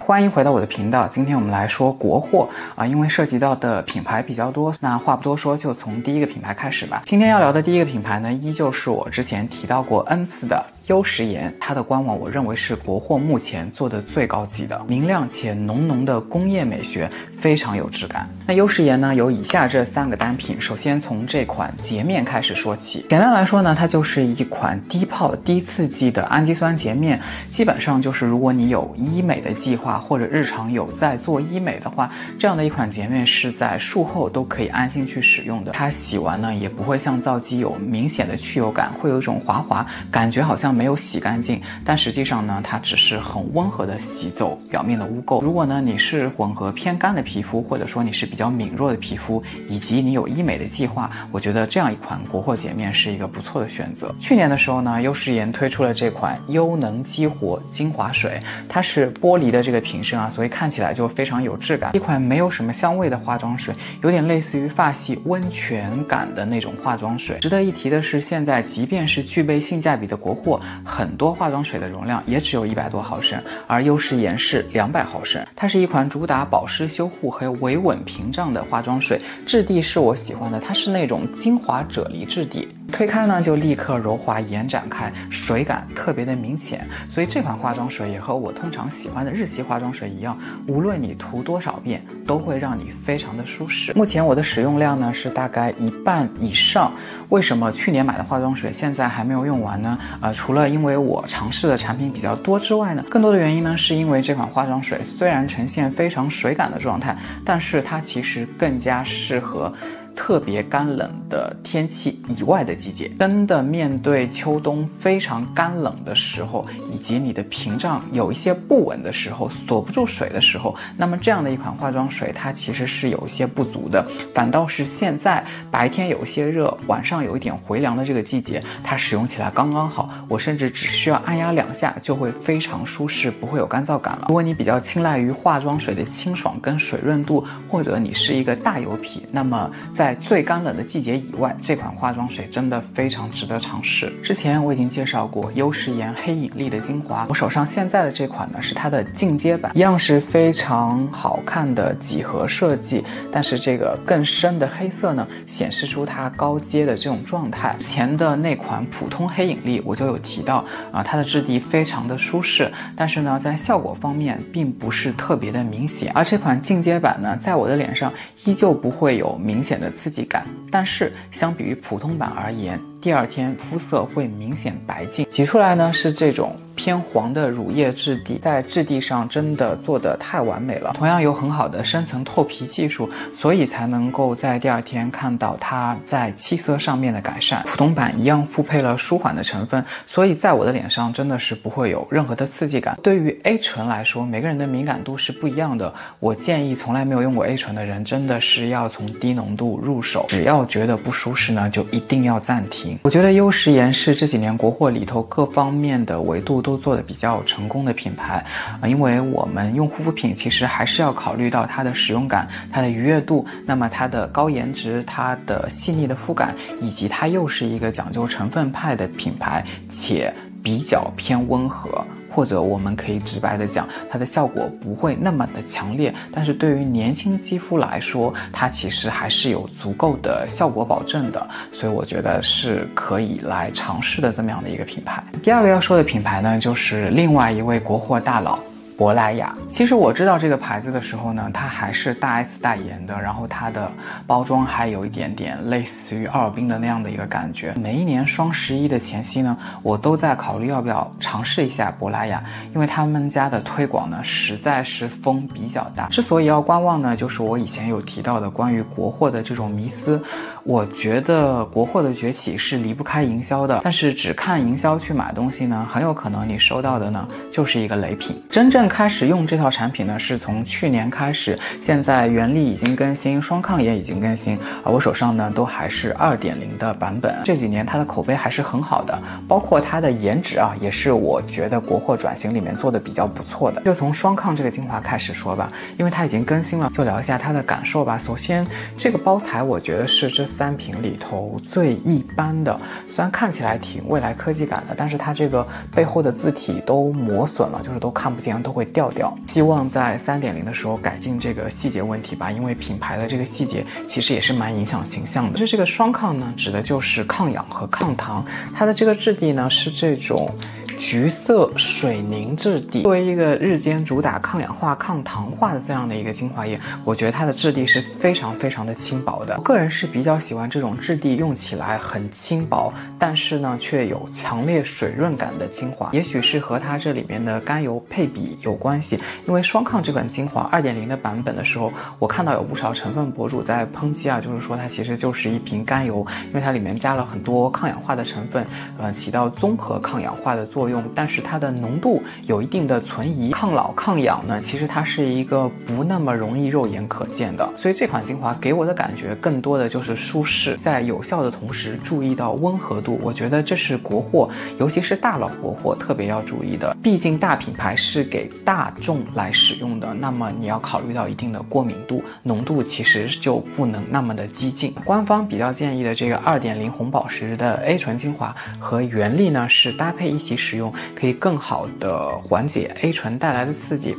欢迎回到我的频道，今天我们来说国货因为涉及到的品牌比较多，那话不多说，就从第一个品牌开始吧。今天要聊的第一个品牌呢，依旧是我之前提到过 N 次的优食颜，它的官网我认为是国货目前做的最高级的，明亮且浓浓的工业美学，非常有质感。那优食颜呢有以下这3个单品，首先从这款洁面开始说起。简单来说呢，它就是一款低泡低刺激的氨基酸洁面，基本上就是如果你有医美的计划或者日常有在做医美的话，这样的一款洁面是在术后都可以安心去使用的。它洗完呢也不会像皂基有明显的去油感，会有一种滑滑感觉，好像没有洗干净，但实际上呢它只是很温和的洗走表面的污垢。如果呢你是混合偏干的皮肤，或者说你是比较敏弱的皮肤，以及你有医美的计划，我觉得这样一款国货洁面是一个不错的选择。去年的时候呢，优食颜推出了这款优能激活精华水，它是玻璃的这个瓶身所以看起来就非常有质感，一款没有什么香味的化妆水，有点类似于发系温泉感的那种化妆水。值得一提的是，现在即便是具备性价比的国货，很多化妆水的容量也只有100多毫升，而优食颜是200毫升。它是一款主打保湿修护和维稳屏障的化妆水，质地是我喜欢的，它是那种精华啫喱质地，推开呢就立刻柔滑延展开，水感特别的明显。所以这款化妆水也和我通常喜欢的日系化妆水一样，无论你涂多少遍都会让你非常的舒适。目前我的使用量呢是大概1半以上。为什么去年买的化妆水现在还没有用完呢？除了因为我尝试的产品比较多之外呢，更多的原因呢是因为这款化妆水虽然呈现非常水感的状态，但是它其实更加适合特别干冷的天气以外的季节。真的面对秋冬非常干冷的时候，以及你的屏障有一些不稳的时候，锁不住水的时候，那么这样的一款化妆水它其实是有一些不足的。反倒是现在白天有一些热，晚上有一点回凉的这个季节，它使用起来刚刚好，我甚至只需要按压2下就会非常舒适，不会有干燥感了。如果你比较青睐于化妆水的清爽跟水润度，或者你是一个大油皮，那么在最干冷的季节以外，这款化妆水真的非常值得尝试。之前我已经介绍过优食颜黑引力的精华，我手上现在的这款呢是它的进阶版，一样是非常好看的几何设计，但是这个更深的黑色呢显示出它高阶的这种状态。前的那款普通黑引力我就有提到它的质地非常的舒适，但是呢在效果方面并不是特别的明显。而这款进阶版呢，在我的脸上依旧不会有明显的刺激感，但是相比于普通版而言，第2天肤色会明显白净。挤出来呢是这种偏黄的乳液质地，在质地上真的做得太完美了，同样有很好的深层透皮技术，所以才能够在第2天看到它在气色上面的改善。普通版一样复配了舒缓的成分，所以在我的脸上真的是不会有任何的刺激感。对于 A 醇来说，每个人的敏感度是不一样的，我建议从来没有用过 A 醇的人真的是要从低浓度入手，只要觉得不舒适呢就一定要暂停。我觉得优食颜是这几年国货里头各方面的维度都做得比较成功的品牌，因为我们用护肤品其实还是要考虑到它的使用感、它的愉悦度，那么它的高颜值、它的细腻的肤感，以及它又是一个讲究成分派的品牌，且比较偏温和，或者我们可以直白的讲，它的效果不会那么的强烈，但是对于年轻肌肤来说，它其实还是有足够的效果保证的，所以我觉得是可以来尝试的这么样的一个品牌。第2个要说的品牌呢，就是另外一位国货大佬珀莱雅。其实我知道这个牌子的时候呢，它还是大 S 代言的，然后它的包装还有一点点类似于奥尔滨的那样的一个感觉。每一年双11的前夕呢，我都在考虑要不要尝试一下珀莱雅，因为他们家的推广呢实在是风比较大。之所以要观望呢，就是我以前有提到的关于国货的这种迷思。我觉得国货的崛起是离不开营销的，但是只看营销去买东西呢，很有可能你收到的呢就是一个雷品。真正开始用这套产品呢，是从去年开始，现在原力已经更新，双抗也已经更新，而我手上呢都还是2.0的版本。这几年它的口碑还是很好的，包括它的颜值也是我觉得国货转型里面做的比较不错的。就从双抗这个精华开始说吧，因为它已经更新了，就聊一下它的感受吧。首先这个包材我觉得是这3瓶里头最一般的，虽然看起来挺未来科技感的，但是它这个背后的字体都磨损了，就是都看不见，都会掉掉。希望在3.0的时候改进这个细节问题吧，因为品牌的这个细节其实也是蛮影响形象的。这个双抗呢，指的就是抗氧和抗糖，它的这个质地呢是这种橘色水凝质地。作为一个日间主打抗氧化、抗糖化的这样的一个精华液，我觉得它的质地是非常非常的轻薄的。我个人是比较喜欢这种质地用起来很轻薄，但是呢却有强烈水润感的精华。也许是和它这里面的甘油配比有关系，因为双抗这款精华2.0的版本的时候，我看到有不少成分博主在抨击啊，就是说它其实就是一瓶甘油，因为它里面加了很多抗氧化的成分，起到综合抗氧化的作用，但是它的浓度有一定的存疑。抗老抗氧呢，其实它是一个不那么容易肉眼可见的，所以这款精华给我的感觉更多的就是舒适，在有效的同时注意到温和度。我觉得这是国货，尤其是大佬国货特别要注意的，毕竟大品牌是给大众来使用的，那么你要考虑到一定的过敏度，浓度其实就不能那么的激进。官方比较建议的这个2.0红宝石的 A 醇精华和原力呢是搭配一起使用，可以更好的缓解 A 醇带来的刺激。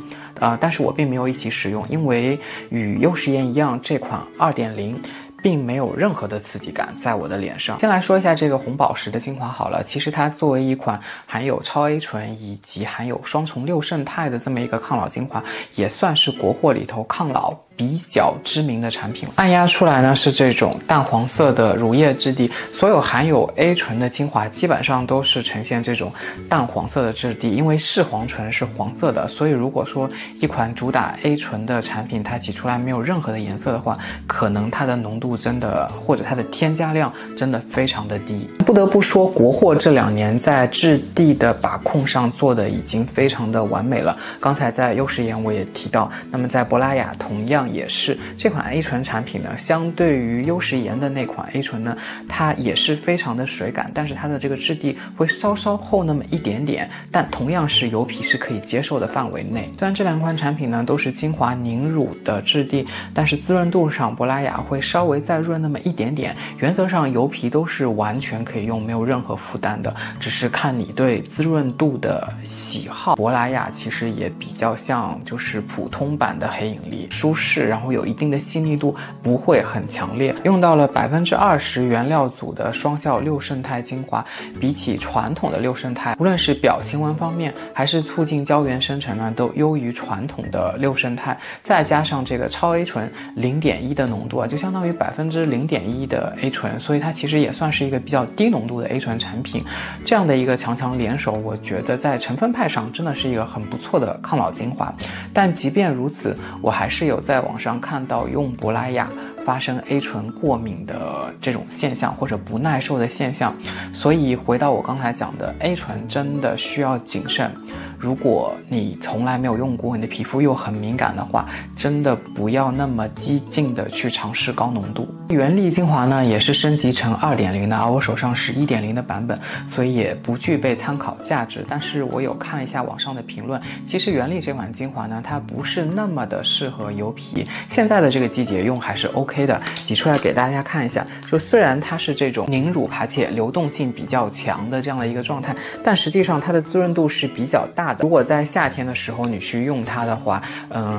但是我并没有一起使用，因为与优时颜一样，这款2.0并没有任何的刺激感在我的脸上。先来说一下这个红宝石的精华好了，其实它作为一款含有超 A 醇以及含有双重六胜肽的这么一个抗老精华，也算是国货里头抗老比较知名的产品。按压出来呢是这种淡黄色的乳液质地，所有含有 A 醇的精华基本上都是呈现这种淡黄色的质地，因为视黄醇是黄色的，所以如果说一款主打 A 醇的产品它挤出来没有任何的颜色的话，可能它的浓度真的或者它的添加量真的非常的低。不得不说国货这2年在质地的把控上做的已经非常的完美了。刚才在优时颜我也提到，那么在珀莱雅同样也是这款 A 醇产品呢，相对于优时颜的那款 A 醇呢，它也是非常的水感，但是它的这个质地会稍稍厚那么一点点，但同样是油皮是可以接受的范围内。虽然这2款产品呢都是精华凝乳的质地，但是滋润度上珀莱雅会稍微再润那么一点点，原则上油皮都是完全可以用，没有任何负担的，只是看你对滋润度的喜好。珀莱雅其实也比较像就是普通版的黑引力，舒适，然后有一定的细腻度，不会很强烈。用到了20%原料组的双效六胜肽精华，比起传统的六胜肽，无论是表情纹方面还是促进胶原生成呢，都优于传统的六胜肽。再加上这个超 A 醇0.1的浓度啊，就相当于0.1%的 A 醇，所以它其实也算是一个比较低浓度的 A 醇产品。这样的一个强强联手，我觉得在成分派上真的是一个很不错的抗老精华。但即便如此，我还是有在网上看到用珀莱雅发生 A 醇过敏的这种现象，或者不耐受的现象。所以回到我刚才讲的 A 醇真的需要谨慎，如果你从来没有用过，你的皮肤又很敏感的话，真的不要那么激进的去尝试高浓度。原力精华呢也是升级成2.0的，而我手上是1.0的版本，所以也不具备参考价值。但是我有看了一下网上的评论，其实原力这款精华呢，它不是那么的适合油皮，现在的这个季节用还是 OK 的。挤出来给大家看一下，就虽然它是这种凝乳而且流动性比较强的这样的一个状态，但实际上它的滋润度是比较大的。如果在夏天的时候你去用它的话，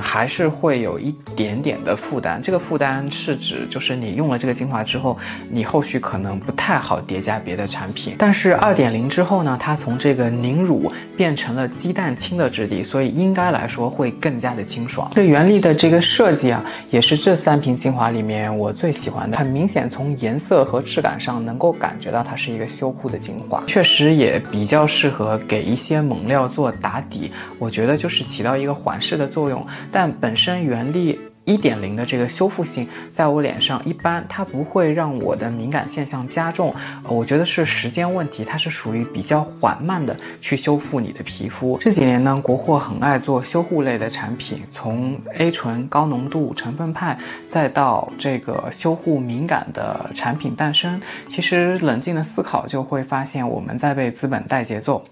还是会有一点点的负担。这个负担是指就是你用了这个精华之后，你后续可能不太好叠加别的产品。但是2.0之后呢，它从这个凝乳变成了鸡蛋清的质地，所以应该来说会更加的清爽。这原力的这个设计啊，也是这3瓶精华里面我最喜欢的。很明显从颜色和质感上能够感觉到它是一个修护的精华，确实也比较适合给一些猛料做打底，我觉得就是起到一个缓释的作用。但本身原力1.0的这个修复性在我脸上一般，它不会让我的敏感现象加重，我觉得是时间问题，它是属于比较缓慢的去修复你的皮肤。这几年呢，国货很爱做修护类的产品，从 A 醇高浓度成分派再到这个修护敏感的产品诞生，其实冷静的思考就会发现我们在被资本带节奏。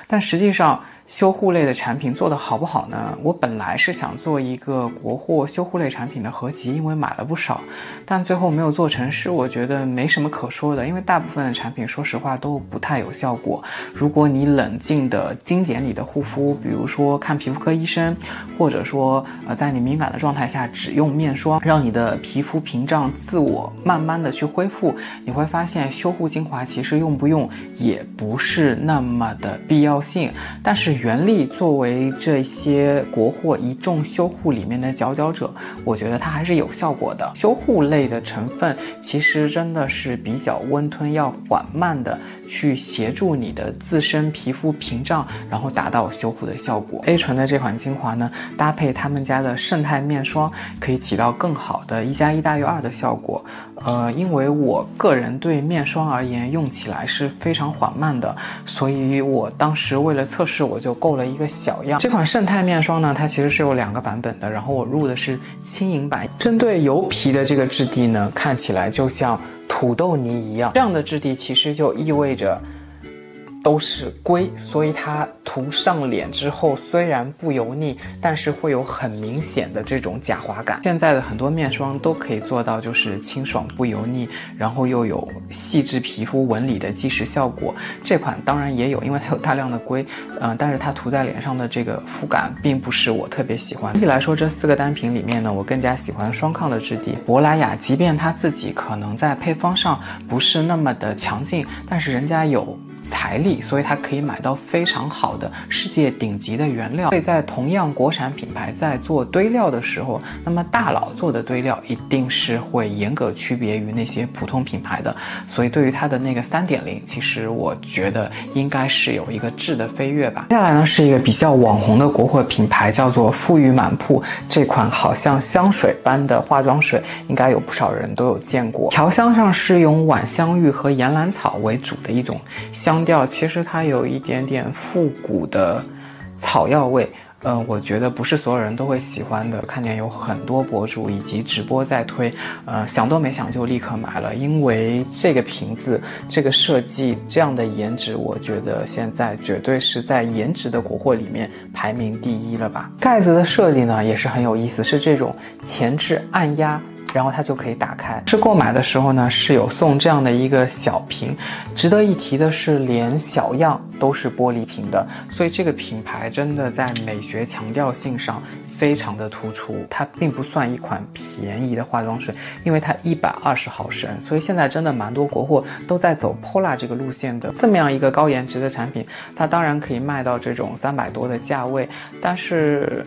但实际上修护类的产品做得好不好呢？我本来是想做一个国货修护护类产品的合集，因为买了不少，但最后没有做成，是我觉得没什么可说的，因为大部分的产品说实话都不太有效果。如果你冷静的精简你的护肤，比如说看皮肤科医生，或者说在你敏感的状态下只用面霜，让你的皮肤屏障自我慢慢的去恢复，你会发现修护精华其实用不用也不是那么的必要性。但是原力作为这些国货一众修护里面的佼佼者，我觉得它还是有效果的。修护类的成分其实真的是比较温吞，要缓慢的去协助你的自身皮肤屏障，然后达到修护的效果。A 醇的这款精华呢，搭配他们家的胜肽面霜，可以起到更好的1+1大于2的效果。因为我个人对面霜而言用起来是非常缓慢的，所以我当时为了测试我就购了一个小样。这款胜肽面霜呢，它其实是有2个版本的，然后我入的是轻盈版。针对油皮的这个质地呢，看起来就像土豆泥一样，这样的质地其实就意味着都是硅，所以它涂上脸之后虽然不油腻，但是会有很明显的这种假滑感。现在的很多面霜都可以做到就是清爽不油腻，然后又有细致皮肤纹理的即时效果。这款当然也有，因为它有大量的硅，但是它涂在脸上的这个肤感并不是我特别喜欢。总体来说，这4个单品里面呢，我更加喜欢双抗的质地。珀莱雅即便它自己可能在配方上不是那么的强劲，但是人家有财力，所以它可以买到非常好的世界顶级的原料。所以在同样国产品牌在做堆料的时候，那么大佬做的堆料一定是会严格区别于那些普通品牌的。所以对于它的那个 3.0， 其实我觉得应该是有一个质的飞跃吧。接下来呢是一个比较网红的国货品牌，叫做馥郁满铺。这款好像香水般的化妆水，应该有不少人都有见过。调香上是用晚香玉和岩兰草为主的一种香调，其实它有一点点复古的草药味，我觉得不是所有人都会喜欢的。看见有很多博主以及直播在推，想都没想就立刻买了，因为这个瓶子、这个设计、这样的颜值，我觉得现在绝对是在颜值的国货里面排名第1了吧。盖子的设计呢也是很有意思，是这种前置按压，然后它就可以打开。是购买的时候呢是有送这样的一个小瓶，值得一提的是连小样都是玻璃瓶的，所以这个品牌真的在美学强调性上非常的突出。它并不算一款便宜的化妆水，因为它120毫升，所以现在真的蛮多国货都在走 Pola 这个路线的。这么样一个高颜值的产品，它当然可以卖到这种300多的价位，但是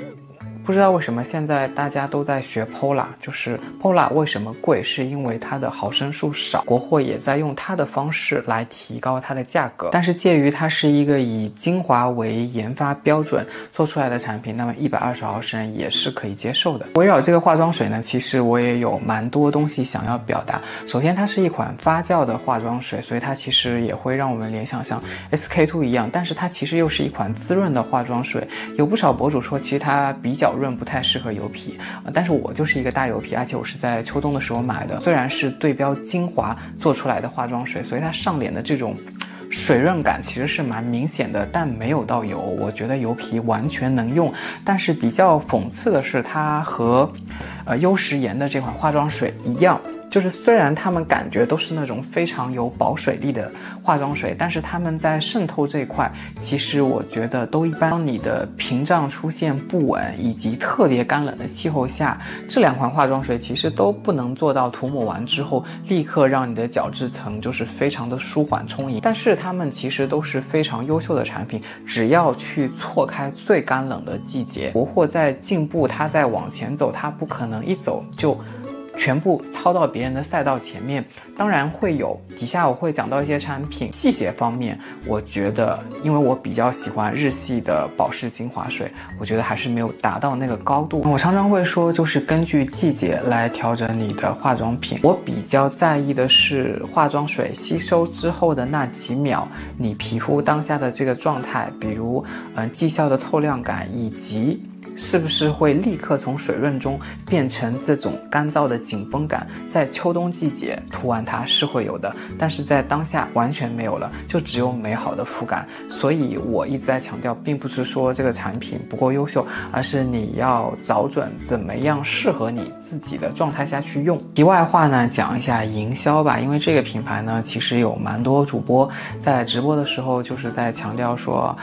不知道为什么现在大家都在学 Pola， 就是 Pola 为什么贵，是因为它的毫升数少，国货也在用它的方式来提高它的价格。但是介于它是一个以精华为研发标准做出来的产品，那么120毫升也是可以接受的。围绕这个化妆水呢，其实我也有蛮多东西想要表达。首先它是一款发酵的化妆水，所以它其实也会让我们联想像 SK2 一样，但是它其实又是一款滋润的化妆水。有不少博主说其实它比较润，不太适合油皮，但是我就是一个大油皮，而且我是在秋冬的时候买的。虽然是对标精华做出来的化妆水，所以它上脸的这种水润感其实是蛮明显的，但没有到油，我觉得油皮完全能用。但是比较讽刺的是，它和优时颜的这款化妆水一样，就是虽然它们感觉都是那种非常有保水力的化妆水，但是它们在渗透这一块其实我觉得都一般。当你的屏障出现不稳以及特别干冷的气候下，这2款化妆水其实都不能做到涂抹完之后立刻让你的角质层就是非常的舒缓充盈，但是它们其实都是非常优秀的产品。只要去错开最干冷的季节，国货在进步，它在往前走，它不可能一走就全部抄到别人的赛道前面。当然会有，底下我会讲到一些产品细节方面，我觉得因为我比较喜欢日系的保湿精华水，我觉得还是没有达到那个高度。我常常会说，就是根据季节来调整你的化妆品。我比较在意的是化妆水吸收之后的那几秒，你皮肤当下的这个状态，比如绩效的透亮感以及是不是会立刻从水润中变成这种干燥的紧绷感？在秋冬季节涂完它是会有的，但是在当下完全没有了，就只有美好的肤感。所以我一直在强调，并不是说这个产品不够优秀，而是你要找准怎么样适合你自己的状态下去用。题外话呢，讲一下营销吧，因为这个品牌呢，其实有蛮多主播在直播的时候就是在强调说，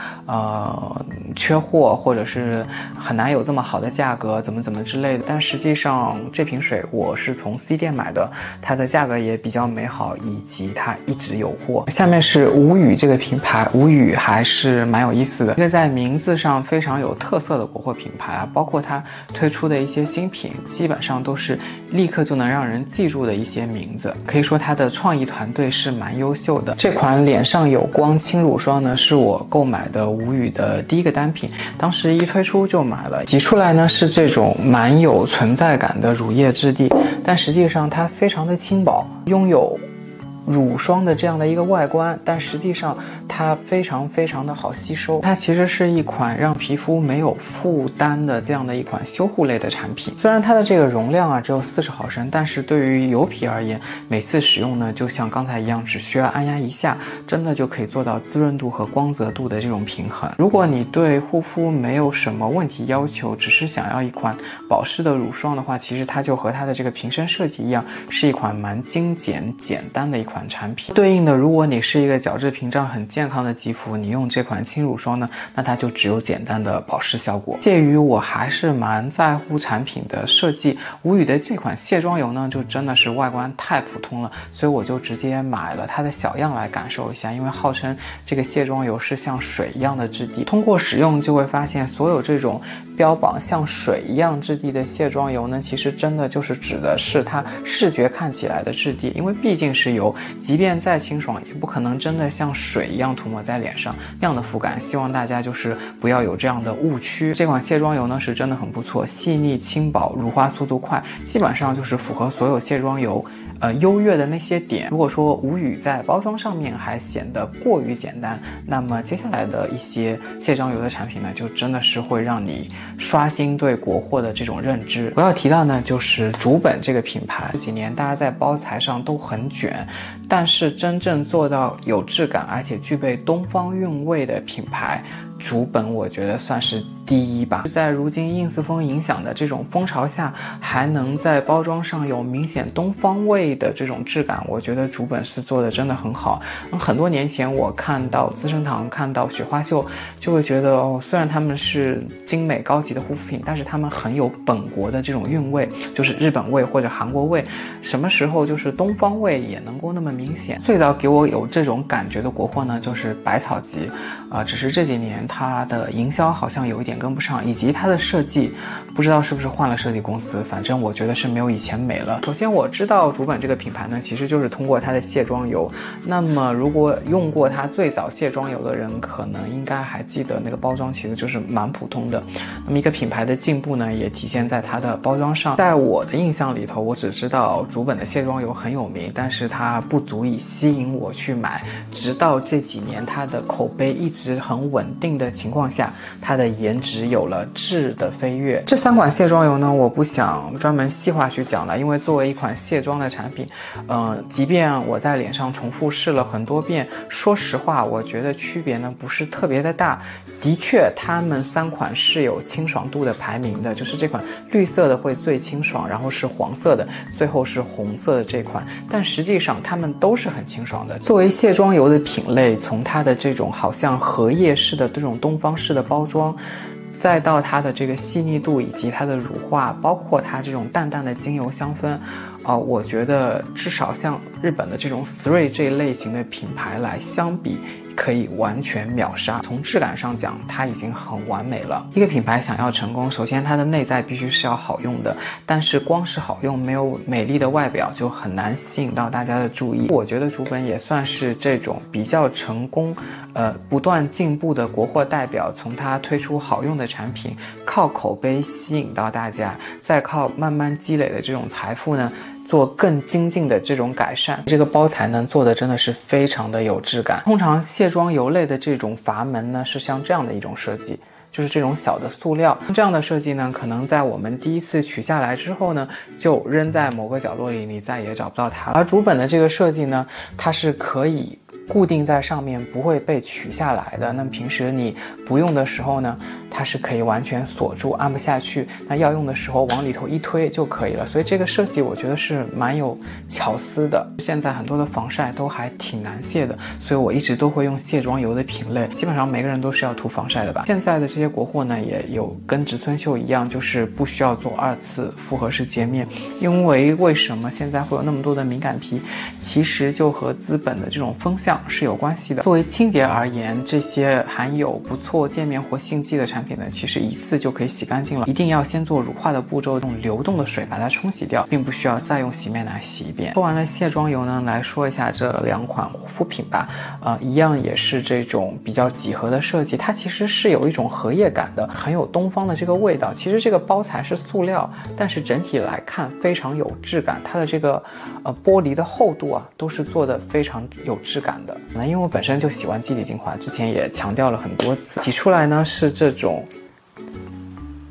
缺货或者是很难有这么好的价格，怎么之类的。但实际上这瓶水我是从 C 店买的，它的价格也比较美好，以及它一直有货。下面是无语这个品牌，无语还是蛮有意思的，一个在名字上非常有特色的国货品牌啊，包括它推出的一些新品，基本上都是立刻就能让人记住的一些名字，可以说它的创意团队是蛮优秀的。这款脸上有光轻乳霜呢，是我购买的无语的第一个单品，当时一推出就买了。挤出来呢是这种蛮有存在感的乳液质地，但实际上它非常的轻薄，拥有乳霜的这样的一个外观，但实际上它非常的好吸收。它其实是一款让皮肤没有负担的这样的一款修护类的产品。虽然它的这个容量啊只有40毫升，但是对于油皮而言，每次使用呢就像刚才一样，只需要按压一下，真的就可以做到滋润度和光泽度的这种平衡。如果你对护肤没有什么问题要求，只是想要一款保湿的乳霜的话，其实它就和它的这个瓶身设计一样，是一款蛮精简简单的一款产品。对应的，如果你是一个角质屏障很健康的肌肤，你用这款轻乳霜呢，那它就只有简单的保湿效果。介于我还是蛮在乎产品的设计，无语的这款卸妆油呢，就真的是外观太普通了，所以我就直接买了它的小样来感受一下。因为号称这个卸妆油是像水一样的质地，通过使用就会发现，所有这种标榜像水一样质地的卸妆油呢，其实真的就是指的是它视觉看起来的质地，因为毕竟是油，即便再清爽也不可能真的像水一样涂抹在脸上那样的肤感。希望大家就是不要有这样的误区。这款卸妆油呢是真的很不错，细腻轻薄，乳化速度快，基本上就是符合所有卸妆油优越的那些点。如果说无语在包装上面还显得过于简单，那么接下来的一些卸妆油的产品呢，就真的是会让你刷新对国货的这种认知。我要提到呢，就是竹本这个品牌，这几年大家在包材上都很卷，但是真正做到有质感而且具备东方韵味的品牌，竹本我觉得算是第一吧。在如今ins风影响的这种风潮下，还能在包装上有明显东方味的这种质感，我觉得竹本是做的真的很好。很多年前我看到资生堂，看到雪花秀，就会觉得虽然他们是精美高级的护肤品，但是他们很有本国的这种韵味，就是日本味或者韩国味，什么时候就是东方味也能够那么明显。最早给我有这种感觉的国货呢，就是百草集，只是这几年它的营销好像有一点跟不上，以及它的设计不知道是不是换了设计公司，反正我觉得是没有以前美了。首先我知道竹本这个品牌呢，其实就是通过它的卸妆油，那么如果用过它最早卸妆油的人，可能应该还记得那个包装其实就是蛮普通的。那么一个品牌的进步呢，也体现在它的包装上。在我的印象里头，我只知道竹本的卸妆油很有名，但是它不足以吸引我去买，直到这几年它的口碑一直很稳定的情况下，它的颜值有了质的飞跃。这3款卸妆油呢，我不想专门细化去讲了，因为作为一款卸妆的产品，即便我在脸上重复试了很多遍，说实话我觉得区别呢不是特别的大。的确它们3款是有清爽度的排名的，就是这款绿色的会最清爽，然后是黄色的，最后是红色的这款，但实际上它们都是很清爽的。作为卸妆油的品类，从它的这种好像荷叶式的这种东方式的包装，再到它的这个细腻度以及它的乳化，包括它这种淡淡的精油香氛，我觉得至少像日本的这种 Three 这一类型的品牌来相比，可以完全秒杀。从质感上讲，它已经很完美了。一个品牌想要成功，首先它的内在必须是要好用的，但是光是好用没有美丽的外表就很难吸引到大家的注意。我觉得竹本也算是这种比较成功不断进步的国货代表，从它推出好用的产品，靠口碑吸引到大家，再靠慢慢积累的这种财富呢，做更精进的这种改善。这个包材呢做的真的是非常的有质感。通常卸妆油类的这种阀门呢是像这样的一种设计，就是这种小的塑料。这样的设计呢，可能在我们第一次取下来之后呢，就扔在某个角落里，你再也找不到它。而主本的这个设计呢，它是可以固定在上面，不会被取下来的。那么平时你不用的时候呢，它是可以完全锁住，按不下去。那要用的时候往里头一推就可以了。所以这个设计我觉得是蛮有巧思的。现在很多的防晒都还挺难卸的，所以我一直都会用卸妆油的品类。基本上每个人都是要涂防晒的吧。现在的这些国货呢，也有跟植村秀一样，就是不需要做2次复合式洁面。因为什么现在会有那么多的敏感皮，其实就和资本的这种风向是有关系的。作为清洁而言，这些含有不错界面活性剂的产品呢，其实一次就可以洗干净了。一定要先做乳化的步骤，用流动的水把它冲洗掉，并不需要再用洗面奶洗一遍。说完了卸妆油呢，来说一下这2款护肤品吧。一样也是这种比较几何的设计，它其实是有一种荷叶感的，很有东方的这个味道。其实这个包材是塑料，但是整体来看非常有质感。它的这个玻璃的厚度啊，都是做的非常有质感的。那因为我本身就喜欢基底精华，之前也强调了很多次，挤出来呢是这种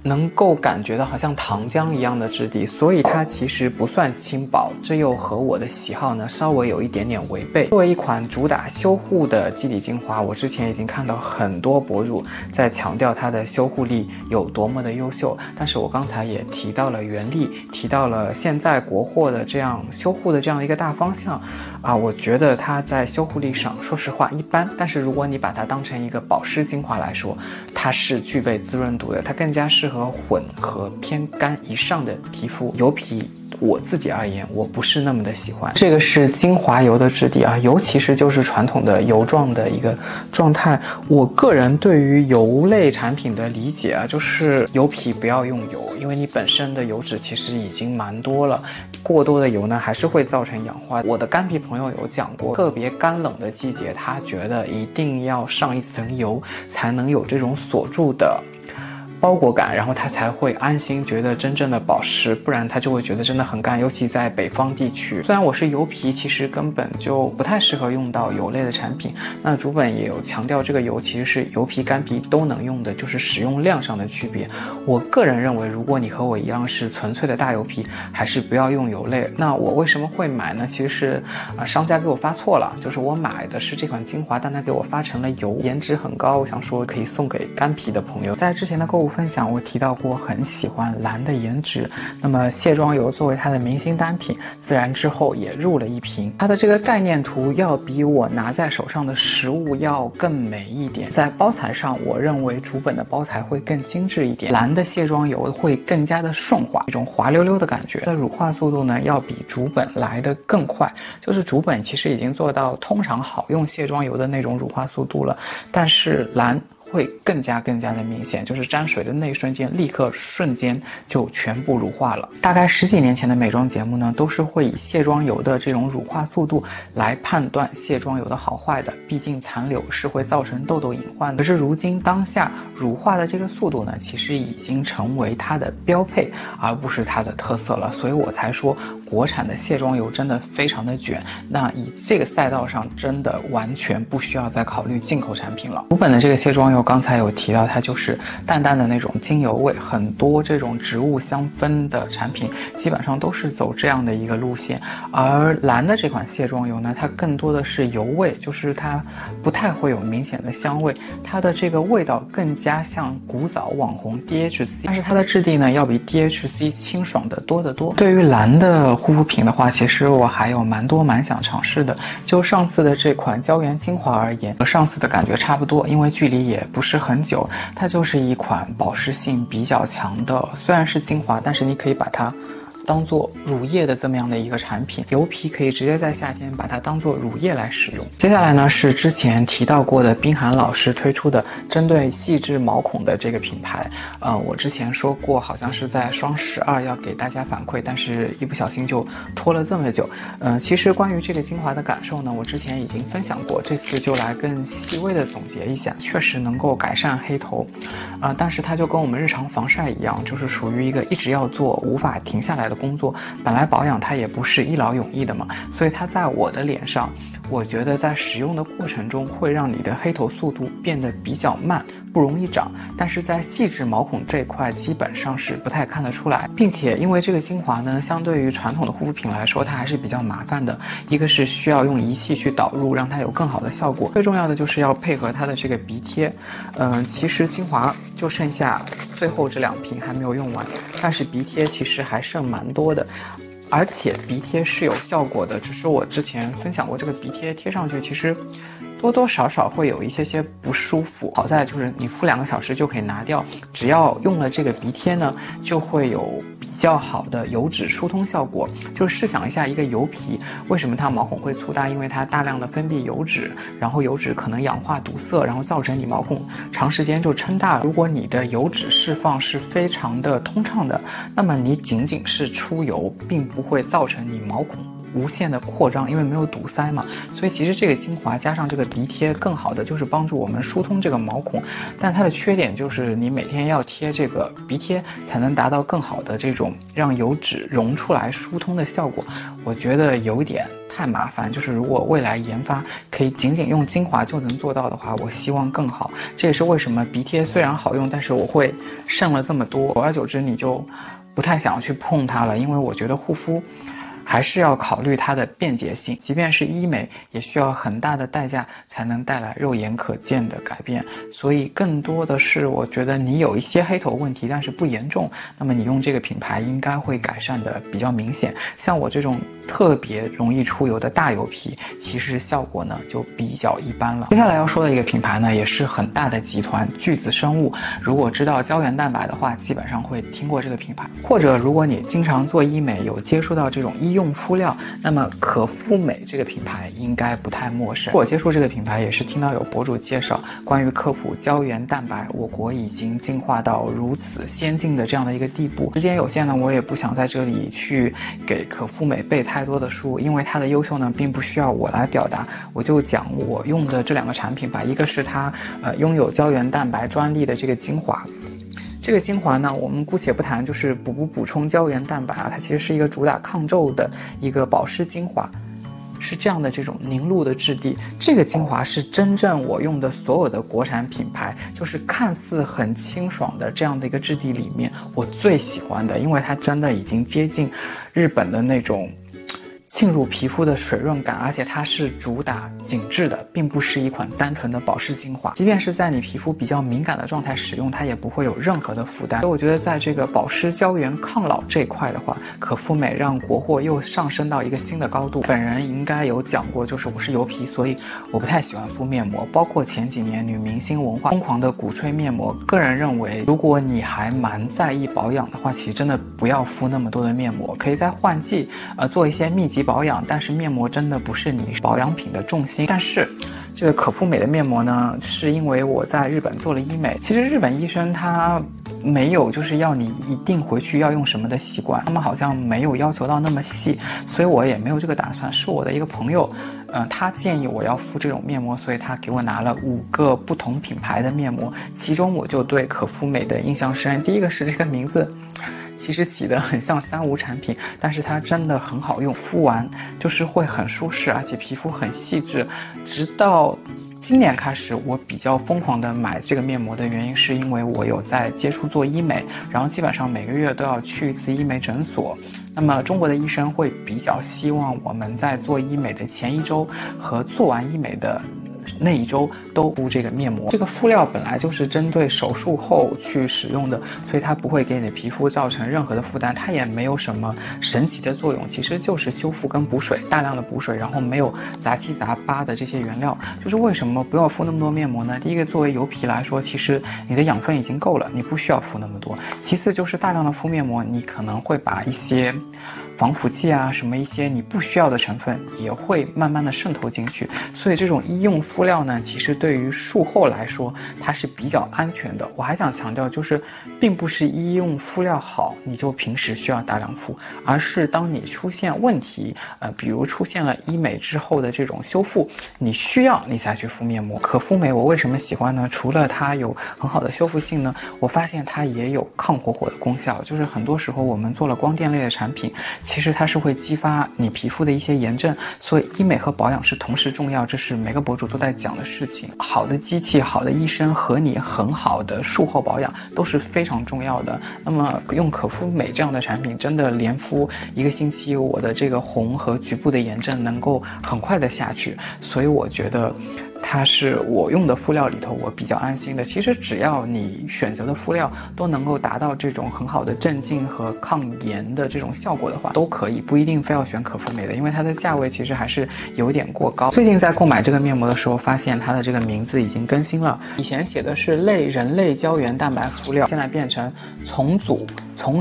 能够感觉到好像糖浆一样的质地，所以它其实不算轻薄，这又和我的喜好呢稍微有一点点违背。作为一款主打修护的基底精华，我之前已经看到很多博主在强调它的修护力有多么的优秀，但是我刚才也提到了原力，提到了现在国货的这样修护的这样一个大方向我觉得它在修护力上说实话一般，但是如果你把它当成一个保湿精华来说，它是具备滋润度的，它更加适合混合偏干以上的皮肤。油皮我自己而言，我不是那么的喜欢。这个是精华油的质地啊，油其实就是传统的油状的一个状态。我个人对于油类产品的理解啊，就是油皮不要用油，因为你本身的油脂其实已经蛮多了，过多的油呢还是会造成氧化。我的干皮朋友有讲过，特别干冷的季节，他觉得一定要上一层油，才能有这种锁住的包裹感，然后他才会安心觉得真正的保湿，不然他就会觉得真的很干，尤其在北方地区。虽然我是油皮，其实根本就不太适合用到油类的产品。那主本也有强调，这个油其实是油皮干皮都能用的，就是使用量上的区别。我个人认为，如果你和我一样是纯粹的大油皮，还是不要用油类。那我为什么会买呢？其实是商家给我发错了，就是我买的是这款精华，但他给我发成了油，颜值很高，我想说可以送给干皮的朋友。在之前的购物分享我提到过很喜欢蓝的颜值，那么卸妆油作为它的明星单品，自然之后也入了一瓶。它的这个概念图要比我拿在手上的实物要更美一点，在包材上我认为主本的包材会更精致一点，蓝的卸妆油会更加的顺滑，一种滑溜溜的感觉。它的乳化速度呢要比主本来的更快，就是主本其实已经做到通常好用卸妆油的那种乳化速度了，但是蓝会更加的明显，就是沾水的那一瞬间，立刻瞬间就全部乳化了。大概10几年前的美妆节目呢，都是会以卸妆油的这种乳化速度来判断卸妆油的好坏的，毕竟残留是会造成痘痘隐患的。可是如今当下乳化的这个速度呢，其实已经成为它的标配，而不是它的特色了，所以我才说国产的卸妆油真的非常的卷。那以这个赛道上，真的完全不需要再考虑进口产品了。主本的这个卸妆油刚才有提到，它就是淡淡的那种精油味，很多这种植物香氛的产品基本上都是走这样的一个路线。而蓝的这款卸妆油呢，它更多的是油味，就是它不太会有明显的香味，它的这个味道更加像古早网红 DHC， 但是它的质地呢要比 DHC 清爽的多得多。对于蓝的护肤品的话，其实我还有蛮想尝试的。就上次的这款胶原精华而言，和上次的感觉差不多，因为距离也不是很久，它就是一款保湿性比较强的，虽然是精华，但是你可以把它当做乳液的这么样的一个产品，油皮可以直接在夏天把它当做乳液来使用。接下来呢是之前提到过的冰涵老师推出的针对细致毛孔的这个品牌，我之前说过好像是在双12要给大家反馈，但是一不小心就拖了这么久。其实关于这个精华的感受呢，我之前已经分享过，这次就来更细微的总结一下。确实能够改善黑头，但是它就跟我们日常防晒一样，就是属于一个一直要做无法停下来的工作，本来保养它也不是一劳永逸的嘛，所以它在我的脸上我觉得在使用的过程中会让你的黑头速度变得比较慢，不容易长，但是在细致毛孔这一块基本上是不太看得出来，并且因为这个精华呢，相对于传统的护肤品来说，它还是比较麻烦的。一个是需要用仪器去导入，让它有更好的效果，最重要的就是要配合它的这个鼻贴。其实精华就剩下最后这2瓶还没有用完，但是鼻贴其实还剩蛮多的。而且鼻贴是有效果的，只是我之前分享过，这个鼻贴贴上去其实多多少少会有一些不舒服。好在就是你敷2个小时就可以拿掉，只要用了这个鼻贴呢，就会有比较好的油脂疏通效果。就试想一下，一个油皮为什么它毛孔会粗大？因为它大量的分泌油脂，然后油脂可能氧化堵塞，然后造成你毛孔长时间就撑大了。如果你的油脂释放是非常的通畅的，那么你仅仅是出油，并不会造成你毛孔无限的扩张，因为没有堵塞嘛。所以其实这个精华加上这个鼻贴，更好的就是帮助我们疏通这个毛孔。但它的缺点就是你每天要贴这个鼻贴，才能达到更好的这种让油脂溶出来疏通的效果。我觉得有点太麻烦，就是如果未来研发可以仅仅用精华就能做到的话，我希望更好。这也是为什么鼻贴虽然好用，但是我会剩了这么多，久而久之你就不太想去碰它了，因为我觉得护肤还是要考虑它的便捷性，即便是医美，也需要很大的代价才能带来肉眼可见的改变。所以更多的是，我觉得你有一些黑头问题，但是不严重，那么你用这个品牌应该会改善的比较明显。像我这种特别容易出油的大油皮，其实效果呢就比较一般了。接下来要说的一个品牌呢，也是很大的集团，巨子生物。如果知道胶原蛋白的话，基本上会听过这个品牌，或者如果你经常做医美，有接触到这种医用敷料，那么可肤美这个品牌应该不太陌生。我接触这个品牌也是听到有博主介绍关于科普胶原蛋白，我国已经进化到如此先进的这样的一个地步。时间有限呢，我也不想在这里去给可肤美背太多的书，因为它的优秀呢并不需要我来表达，我就讲我用的这2个产品吧。一个是它拥有胶原蛋白专利的这个精华。这个精华呢，我们姑且不谈，就是补充胶原蛋白啊，它其实是一个主打抗皱的一个保湿精华，是这样的这种凝露的质地。这个精华是真正我用的所有的国产品牌，就是看似很清爽的这样的一个质地里面，我最喜欢的，因为它真的已经接近日本的那种沁入皮肤的水润感，而且它是主打紧致的，并不是一款单纯的保湿精华。即便是在你皮肤比较敏感的状态使用，它也不会有任何的负担。所以我觉得在这个保湿胶原抗老这一块的话，可肤美让国货又上升到一个新的高度。本人应该有讲过，就是我是油皮，所以我不太喜欢敷面膜，包括前几年女明星文化疯狂的鼓吹面膜。个人认为，如果你还蛮在意保养的话，其实真的不要敷那么多的面膜，可以在换季做一些密集保养，但是面膜真的不是你保养品的重心。但是这个可肤美的面膜呢，是因为我在日本做了医美，其实日本医生他没有就是要你一定回去要用什么的习惯，他们好像没有要求到那么细，所以我也没有这个打算。是我的一个朋友他建议我要敷这种面膜，所以他给我拿了5个不同品牌的面膜，其中我就对可肤美的印象深。第一个是这个名字其实起得很像3无产品，但是它真的很好用，敷完就是会很舒适，而且皮肤很细致。直到今年开始，我比较疯狂的买这个面膜的原因，是因为我有在接触做医美，然后基本上每个月都要去一次医美诊所。那么中国的医生会比较希望我们在做医美的前1周和做完医美的那1周都敷这个面膜。这个敷料本来就是针对手术后去使用的，所以它不会给你的皮肤造成任何的负担，它也没有什么神奇的作用，其实就是修复跟补水，大量的补水，然后没有杂七杂八的这些原料。就是为什么不要敷那么多面膜呢？第一个，作为油皮来说，其实你的养分已经够了，你不需要敷那么多。其次就是大量的敷面膜，你可能会把一些防腐剂啊，什么一些你不需要的成分也会慢慢的渗透进去，所以这种医用敷料呢，其实对于术后来说它是比较安全的。我还想强调，就是并不是医用敷料好你就平时需要大量敷，而是当你出现问题比如出现了医美之后的这种修复，你需要你才去敷面膜。可肤美我为什么喜欢呢？除了它有很好的修复性呢，我发现它也有抗火的功效。就是很多时候我们做了光电类的产品，其实它是会激发你皮肤的一些炎症，所以医美和保养是同时重要，这是每个博主都在讲的事情。好的机器、好的医生和你很好的术后保养都是非常重要的。那么用可肤美这样的产品，真的连敷1个星期，我的这个红和局部的炎症能够很快的下去，所以我觉得它是我用的敷料里头我比较安心的。其实只要你选择的敷料都能够达到这种很好的镇静和抗炎的这种效果的话，都可以，不一定非要选可肤美的，因为它的价位其实还是有点过高。最近在购买这个面膜的时候，发现它的这个名字已经更新了，以前写的是人类胶原蛋白敷料，现在变成重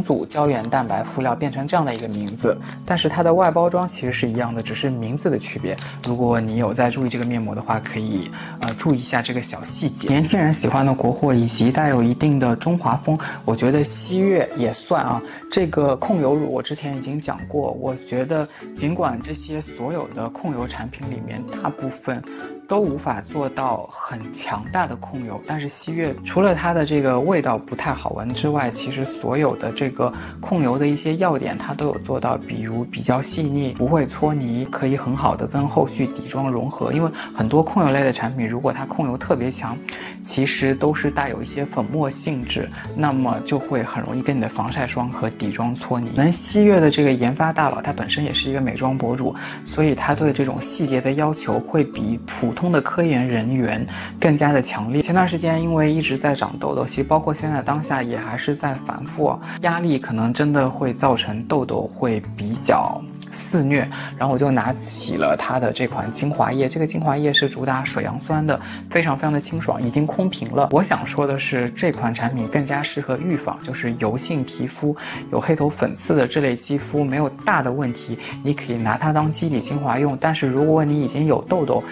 组胶原蛋白敷料，变成这样的一个名字，但是它的外包装其实是一样的，只是名字的区别。如果你有在注意这个面膜的话，可以注意一下这个小细节。年轻人喜欢的国货以及带有一定的中华风，我觉得西悦也算啊。这个控油乳我之前已经讲过，我觉得尽管这些所有的控油产品里面大部分都无法做到很强大的控油，但是西悦除了它的这个味道不太好闻之外，其实所有的这个控油的一些要点它都有做到，比如比较细腻，不会搓泥，可以很好的跟后续底妆融合。因为很多控油类的产品，如果它控油特别强，其实都是带有一些粉末性质，那么就会很容易跟你的防晒霜和底妆搓泥。西悦的这个研发大佬，他本身也是一个美妆博主，所以他对这种细节的要求会比普通的科研人员更加的强烈。前段时间因为一直在长痘痘，其实包括现在当下也还是在反复，压力可能真的会造成痘痘会比较肆虐，然后我就拿起了它的这款精华液。这个精华液是主打水杨酸的，非常非常的清爽，已经空瓶了。我想说的是，这款产品更加适合预防，就是油性皮肤、有黑头粉刺的这类肌肤没有大的问题，你可以拿它当基底精华用。但是如果你已经有痘痘，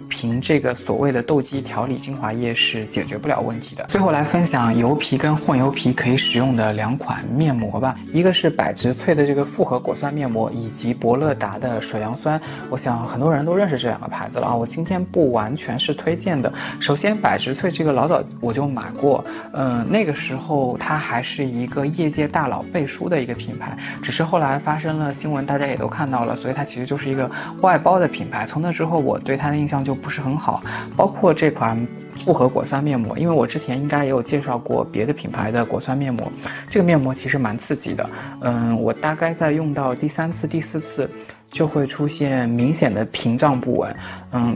凭这个所谓的痘肌调理精华液是解决不了问题的。最后来分享油皮跟混油皮可以使用的2款面膜吧，一个是百植萃的这个复合果酸面膜，以及博乐达的水杨酸。我想很多人都认识这2个牌子了啊，我今天不完全是推荐的。首先百植萃这个老早我就买过，那个时候它还是一个业界大佬背书的一个品牌，只是后来发生了新闻，大家也都看到了，所以它其实就是一个外包的品牌。从那之后我对它的印象就不是很好，包括这款复合果酸面膜，因为我之前应该也有介绍过别的品牌的果酸面膜，这个面膜其实蛮刺激的，我大概在用到第3次、第4次就会出现明显的屏障不稳，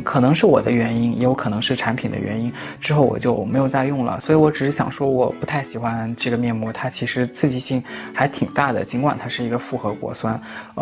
可能是我的原因，也有可能是产品的原因，之后我就没有再用了。所以我只是想说我不太喜欢这个面膜，它其实刺激性还挺大的，尽管它是一个复合果酸。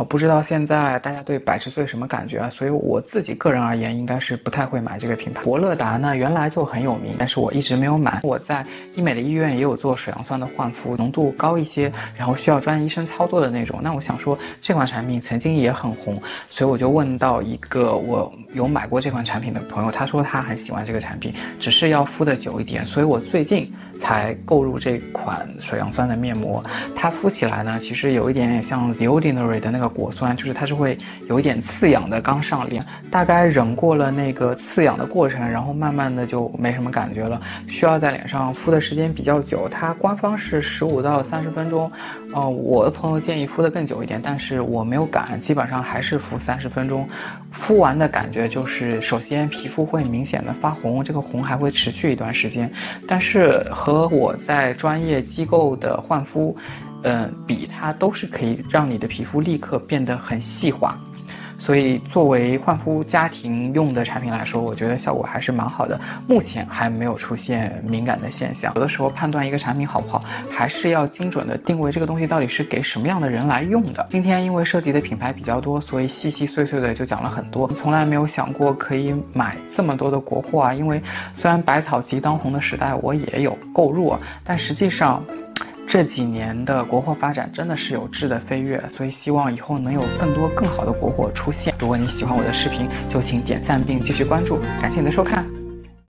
不知道现在大家对百植萃什么感觉啊？所以我自己个人而言应该是不太会买这个品牌。博乐达呢原来就很有名，但是我一直没有买。我在医美的医院也有做水杨酸的焕肤，浓度高一些，然后需要专业医生操作的那种。那我想说这款产品曾经也很红，所以我就问到一个我有买过这款产品的朋友，他说他很喜欢这个产品，只是要敷的久一点，所以我最近才购入这款水杨酸的面膜。它敷起来呢，其实有一点点像 The Ordinary 的那个果酸，就是它是会有一点刺痒的，刚上脸，大概忍过了那个刺痒的过程，然后慢慢的就没什么感觉了，需要在脸上敷的时间比较久。它官方是15到30分钟，我的朋友建议敷的更久一点，但是我没有赶，基本上还是敷30分钟。敷完的感觉就是首先皮肤会明显的发红，这个红还会持续一段时间，但是和我在专业机构的焕肤比，它都是可以让你的皮肤立刻变得很细滑。所以作为焕肤家庭用的产品来说，我觉得效果还是蛮好的，目前还没有出现敏感的现象。有的时候判断一个产品好不好，还是要精准的定位这个东西到底是给什么样的人来用的。今天因为涉及的品牌比较多，所以细细碎碎的就讲了很多，从来没有想过可以买这么多的国货啊。因为虽然百草集当红的时代我也有购入，但实际上这几年的国货发展真的是有质的飞跃，所以希望以后能有更多更好的国货出现。如果你喜欢我的视频，就请点赞并继续关注，感谢你的收看。